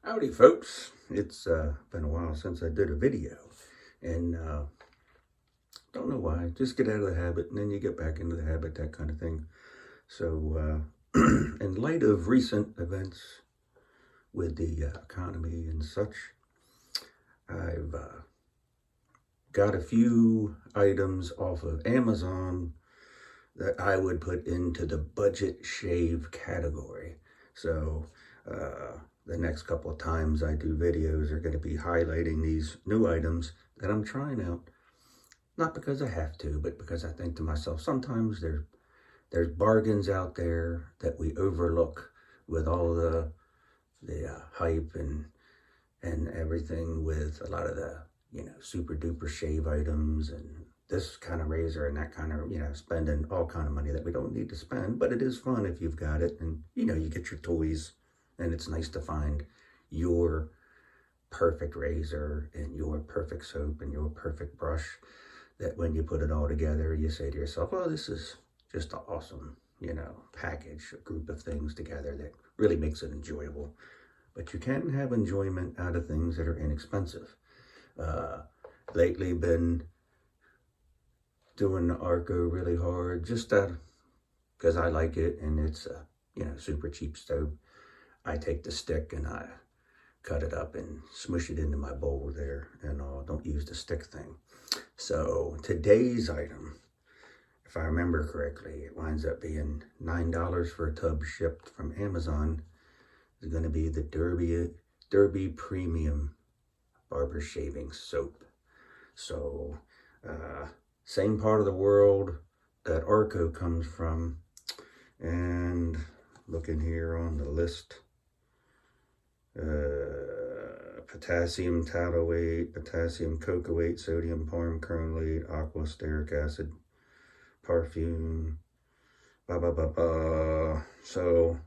Howdy folks, it's been a while since I did a video, and don't know why, just get out of the habit and then you get back into the habit, that kind of thing. So in light of recent events with the economy and such, I've got a few items off of Amazon that I would put into the budget shave category. So the next couple of times I do videos are going to be highlighting these new items that I'm trying out. Not because I have to, but because I think to myself, sometimes there's bargains out there that we overlook with all the hype and everything, with a lot of the, super duper shave items and this kind of razor and that kind of, spending all kind of money that we don't need to spend. But it is fun if you've got it, and you get your toys, and it's nice to find your perfect razor and your perfect soap and your perfect brush, that when you put it all together, you say to yourself, oh, this is just an awesome, package, a group of things together that really makes it enjoyable. But you can have enjoyment out of things that are inexpensive. Lately been doing the Arco really hard, just because I like it, and it's a, super cheap soap. I take the stick and I cut it up and smush it into my bowl there, and don't use the stick thing. So today's item, if I remember correctly, it winds up being $9 for a tub shipped from Amazon. Is going to be the Derby Premium Barber Shaving Soap. So same part of the world that Arco comes from, and looking here on the list, potassium tautoate, potassium cocoate, sodium palm kernelate, aqua stearic acid, perfume, So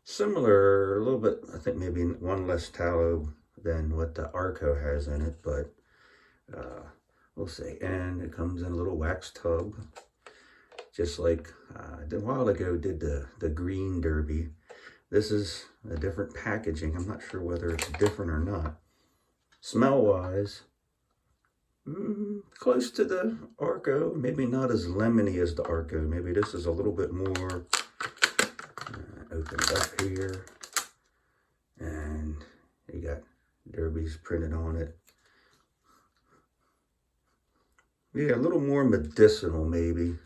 similar, a little bit, I think maybe one less tallow than what the Arco has in it, but we'll see. And it comes in a little wax tub, just like a while ago did the green Derby. This is a different packaging. I'm not sure whether it's different or not. Smell-wise, close to the Arco. Maybe not as lemony as the Arco. Maybe this is a little bit more opened up here. And you got Derby's printed on it. Yeah, a little more medicinal maybe.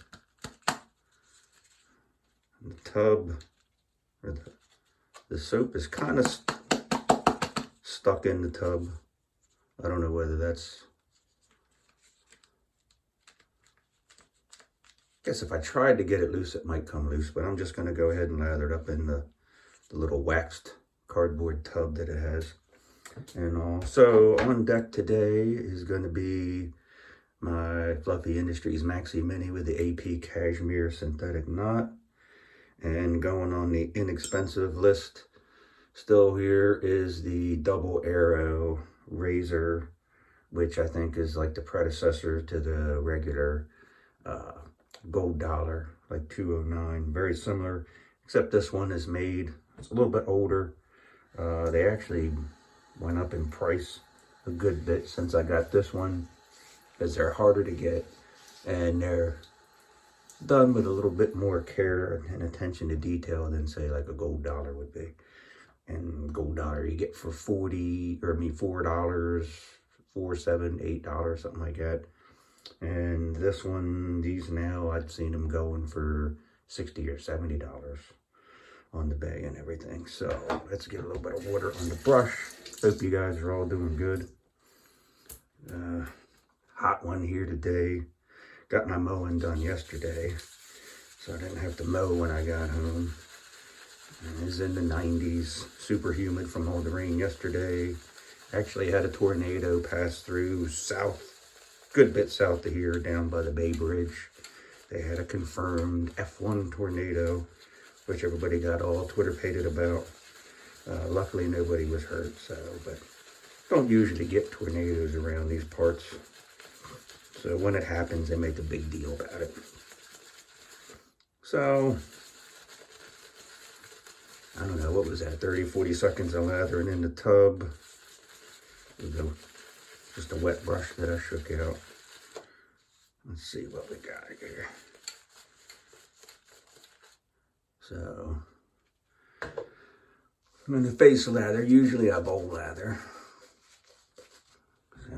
The tub, or the soap is kind of stuck in the tub. I don't know whether that's, I guess if I tried to get it loose, it might come loose, but I'm just going to go ahead and lather it up in the little waxed cardboard tub that it has. And also on deck today is going to be my Fluffy Industries Maxi Mini with the AP Cashmere Synthetic Knot. And going on the inexpensive list still here is the Double Arrow razor, which I think is like the predecessor to the regular gold dollar, like $209. Very similar, except this one is made, it's a little bit older. They actually went up in price a good bit since I got this one, because they're harder to get and they're done with a little bit more care and attention to detail than, say, like a gold dollar would be. And gold dollar you get for $4, $4, $7, $8, something like that. And this one, these now, I've seen them going for $60 or $70 on the bay and everything. So let's get a little bit of water on the brush. Hope you guys are all doing good. Hot one here today. Got my mowing done yesterday, so I didn't have to mow when I got home. And it was in the 90s, super humid from all the rain yesterday. Actually had a tornado pass through south, good bit south of here, down by the Bay Bridge. They had a confirmed F1 tornado, which everybody got all Twitter-pated about. Luckily nobody was hurt, but don't usually get tornadoes around these parts. So when it happens, they make a big deal about it. So I don't know, what was that, 30, 40 seconds of lathering in the tub. Just a wet brush that I shook out. Let's see what we got here. So, in the face lather, usually I bowl lather.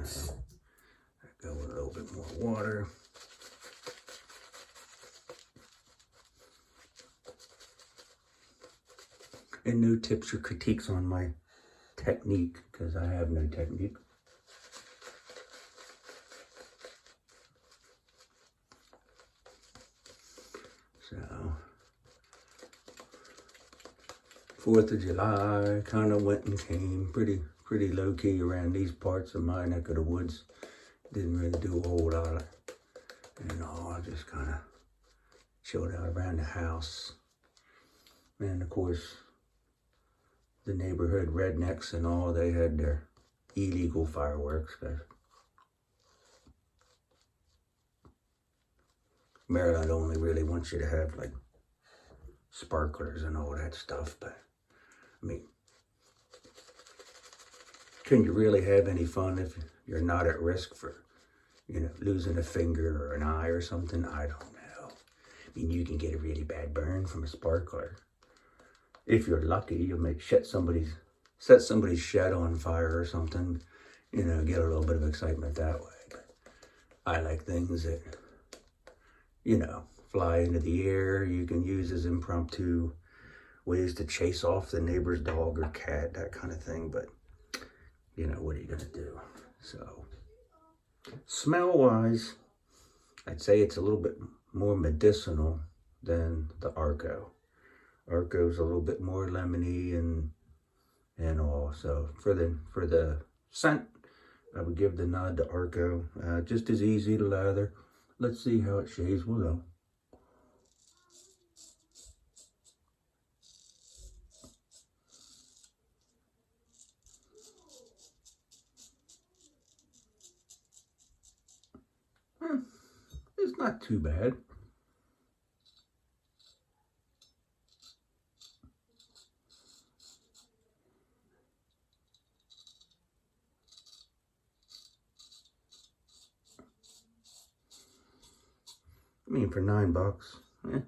So, I go with a little bit more water. And no tips or critiques on my technique, because I have no technique. So, 4th of July kind of went and came pretty low key around these parts of my neck of the woods. Didn't really do a whole lot of, I just kind of chilled out around the house. And of course, the neighborhood rednecks and all, they had their illegal fireworks, because Maryland only really wants you to have like sparklers and all that stuff. But I mean, can you really have any fun if you're not at risk for, losing a finger or an eye or something? I don't know. I mean, you can get a really bad burn from a sparkler. If you're lucky, you'll set somebody's shed on fire or something, get a little bit of excitement that way. But I like things that, fly into the air. You can use as impromptu ways to chase off the neighbor's dog or cat, that kind of thing. But, what are you going to do? So, smell-wise, I'd say it's a little bit more medicinal than the Arco. Arco's a little bit more lemony and all. So for the scent, I would give the nod to Arco. Just as easy to lather. Let's see how it shaves. We'll go. It's not too bad. I mean, for $9, eh.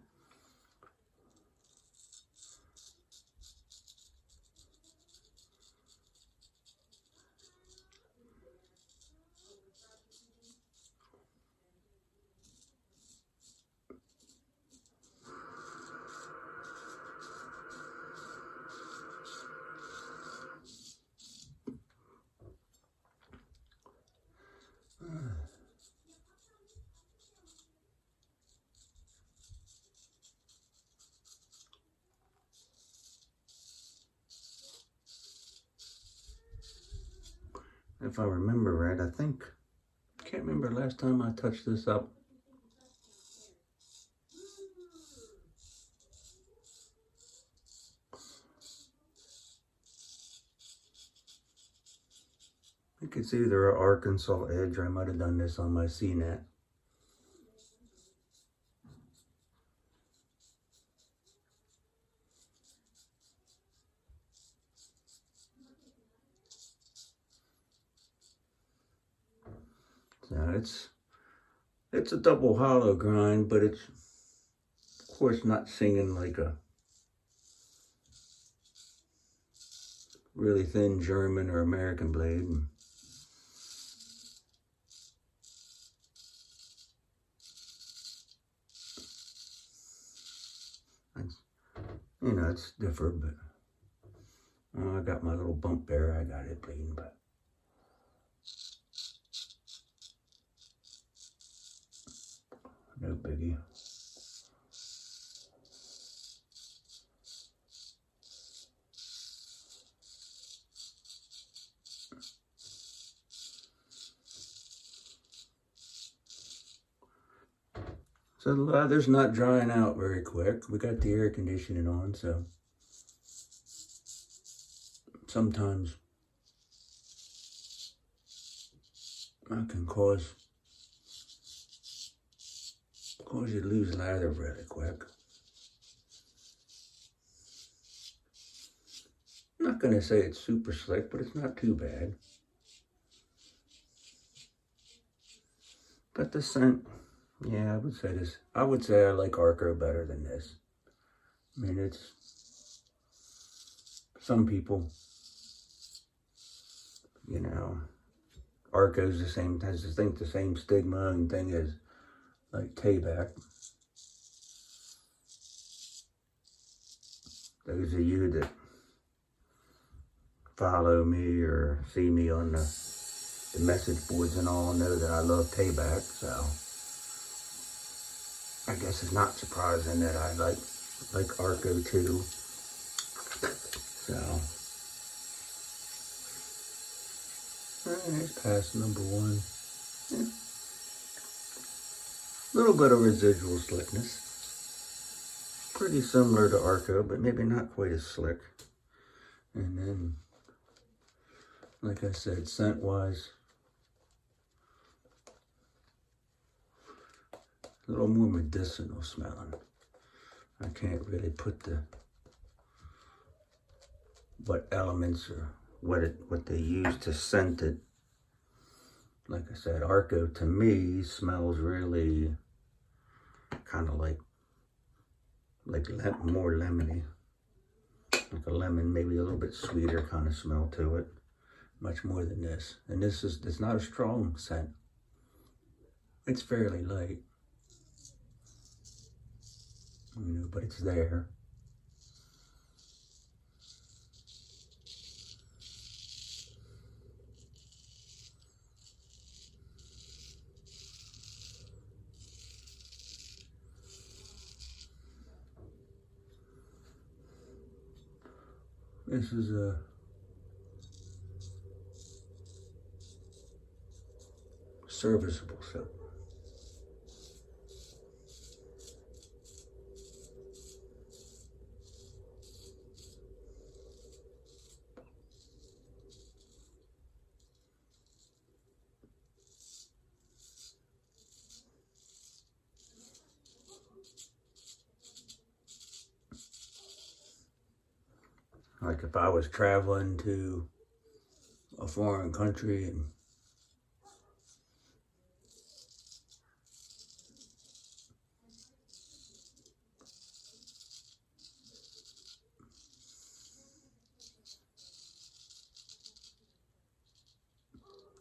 If I remember right, can't remember last time I touched this up. I think it's either an Arkansas edge, or I might have done this on my CNET. So it's a double hollow grind, but it's of course not singing like a really thin German or American blade. It's different, but I got my little bump there. I got it bleeding, but no biggie. So the leather's not drying out very quick. We got the air conditioning on, so sometimes that can cause you to lose lather really quick. I'm not going to say it's super slick, but it's not too bad. But the scent, yeah, I would say I like Arco better than this. I mean, it's, some people, you know, Arco's the same, has the same stigma and thing as like Tayback. Those of you that follow me or see me on the message boards and all know that I love Tayback, so I guess it's not surprising that I like Arco too. So, there's pass number one. Yeah. Little bit of residual slickness. Pretty similar to Arco, but maybe not quite as slick. And then, like I said, scent-wise, a little more medicinal smelling. I can't really put what elements or what they use to scent it. Like I said, Arco to me smells really kind of like more lemony, like a lemon, maybe a little bit sweeter kind of smell to it, much more than this. And it's not a strong scent. It's fairly light, you know, but it's there. This is a serviceable soap. Like if I was traveling to a foreign country and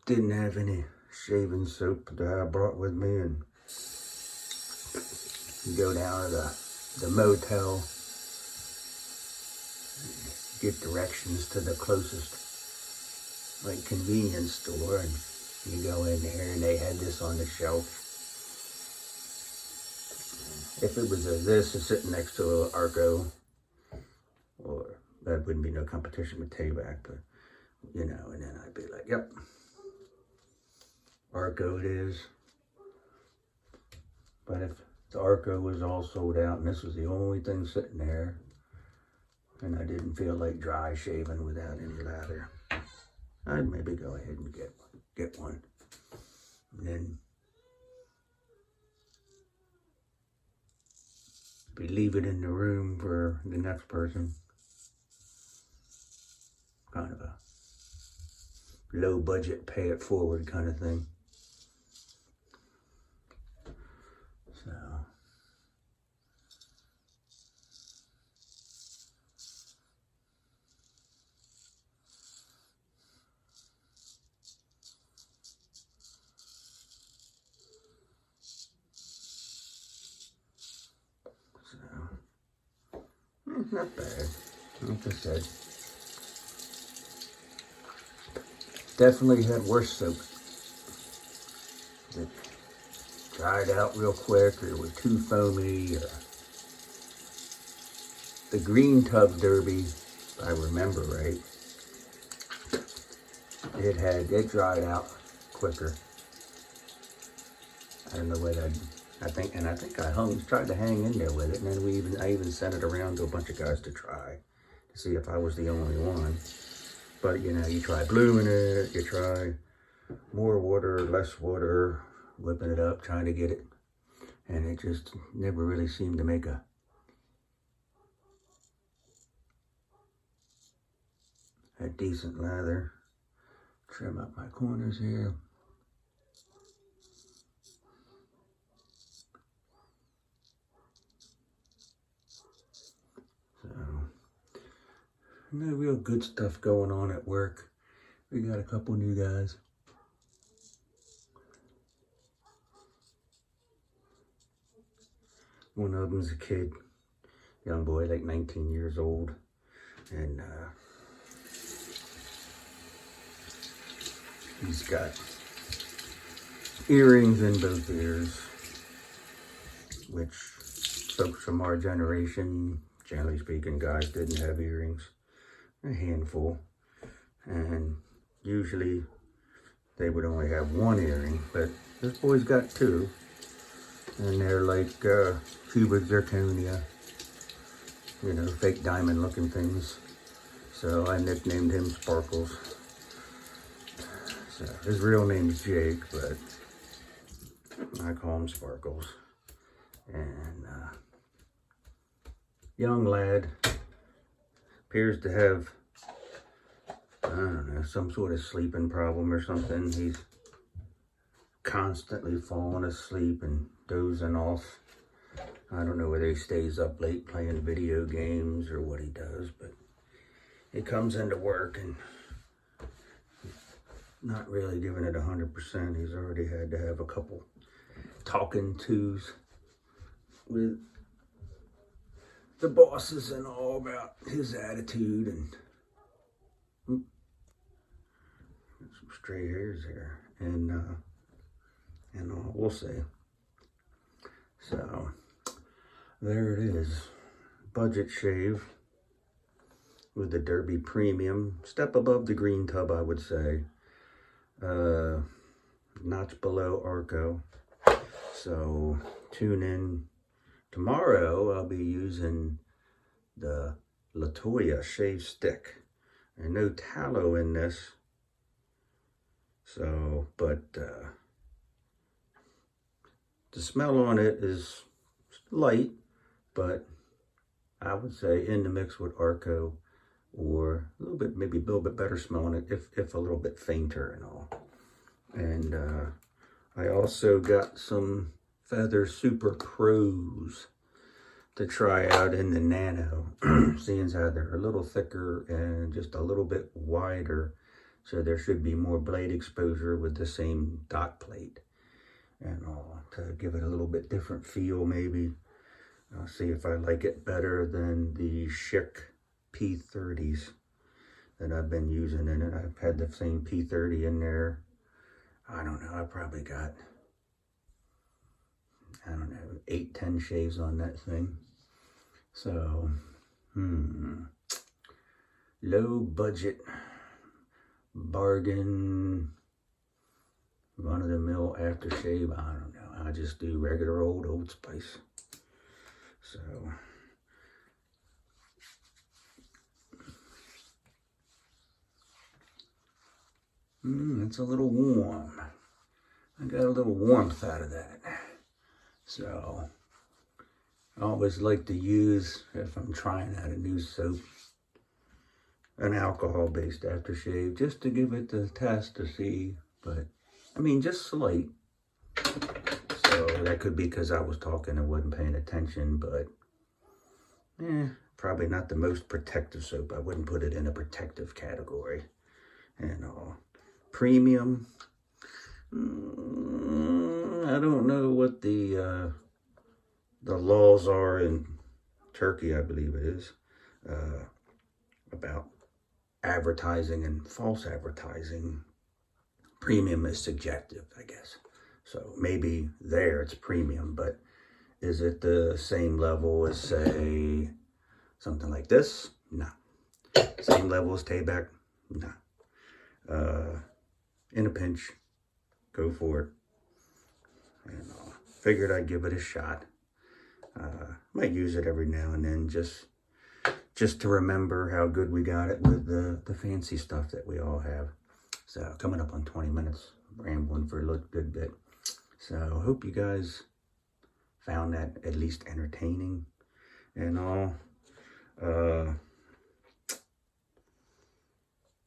didn't have any shaving soap that I brought with me, and go down to the motel, get directions to the closest like convenience store, and you go in there and they had this on the shelf. If it was this is sitting next to an Arco, or that wouldn't be no competition with Tayback, but you know, and then I'd be like, yep, Arco it is. But if the Arco was all sold out and this was the only thing sitting there, and I didn't feel like dry shaving without any lather, I'd maybe go ahead and get one. And then leave it in the room for the next person. Kind of a low budget, pay it forward kind of thing. So, not bad, like I said. Definitely had worse soap that dried out real quick or were too foamy. Or the green tub derby, if I remember right, it dried out quicker. I don't know what I think I tried to hang in there with it, and then I even sent it around to a bunch of guys to try to see if I was the only one. But you know, you try blooming it, you try more water, less water, whipping it up, trying to get it, and it just never really seemed to make a decent lather. Trim up my corners here. So, no real good stuff going on at work. We got a couple new guys. One of them's a kid, young boy, like 19 years old. And he's got earrings in both ears, which folks from our generation, generally speaking, guys didn't have earrings. A handful. And usually they would only have one earring, but this boy's got two. And they're like cubic zirconia, you know, fake diamond looking things. So I nicknamed him Sparkles. So his real name is Jake, but I call him Sparkles. And young lad, appears to have, I don't know, some sort of sleeping problem or something. He's constantly falling asleep and dozing off. I don't know whether he stays up late playing video games or what he does, but he comes into work and not really giving it 100%. He's already had to have a couple talking tos with the bosses and all about his attitude, and some stray hairs here, and all, we'll see. So there it is, budget shave with the Derby Premium, step above the green tub, I would say, notch below Arco. So tune in tomorrow. I'll be using the Latoya shave stick, and no tallow in this. So, but the smell on it is light, but I would say in the mix with Arco, or a little bit, maybe a little bit better smell on it, if a little bit fainter and all. And I also got some Feather Super Pros to try out in the Nano, seeing as how they're a little thicker and just a little bit wider, so there should be more blade exposure with the same dot plate and all, to give it a little bit different feel. Maybe I'll see if I like it better than the Schick P30s that I've been using in it. I've had the same P30 in there, I don't know, I probably got, I don't know, 8-10 shaves on that thing. So low budget bargain, run-of-the-mill aftershave. I don't know, I just do regular Old Spice. So it's a little warm. I got a little warmth out of that. So I always like to use, if I'm trying out a new soap, an alcohol-based aftershave, just to give it the test to see. But I mean, just slight. So that could be because I was talking and wasn't paying attention, but probably not the most protective soap. I wouldn't put it in a protective category. And premium, I don't know what the laws are in Turkey, I believe it is, about advertising and false advertising. Premium is subjective, I guess. So maybe there it's premium, but is it the same level as, say, something like this? No. Same level as Tayback? No. In a pinch, go for it. And figured I'd give it a shot. Might use it every now and then, just to remember how good we got it with the fancy stuff that we all have. So coming up on 20 minutes, rambling for a good bit. So hope you guys found that at least entertaining and all.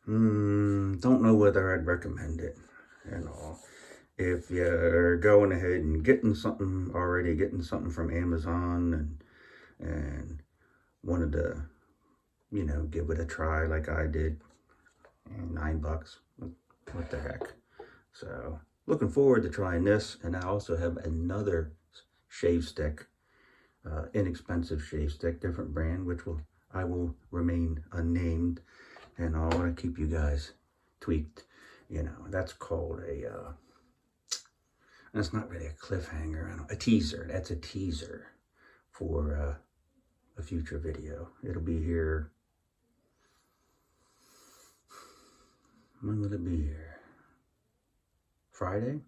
Don't know whether I'd recommend it. If you're going ahead and getting something from Amazon and wanted to, give it a try like I did, and $9, what the heck. So looking forward to trying this. And I also have another shave stick, inexpensive shave stick, different brand, I will remain unnamed, and I want to keep you guys tweaked. That's called that's not really a cliffhanger, a teaser. That's a teaser for a future video. It'll be here. When will it be here? Friday?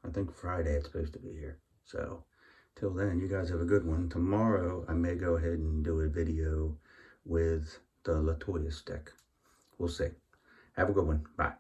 I think Friday it's supposed to be here. So, till then, you guys have a good one. Tomorrow, I may go ahead and do a video with the Latoya stick. We'll see. Have a good one. Bye.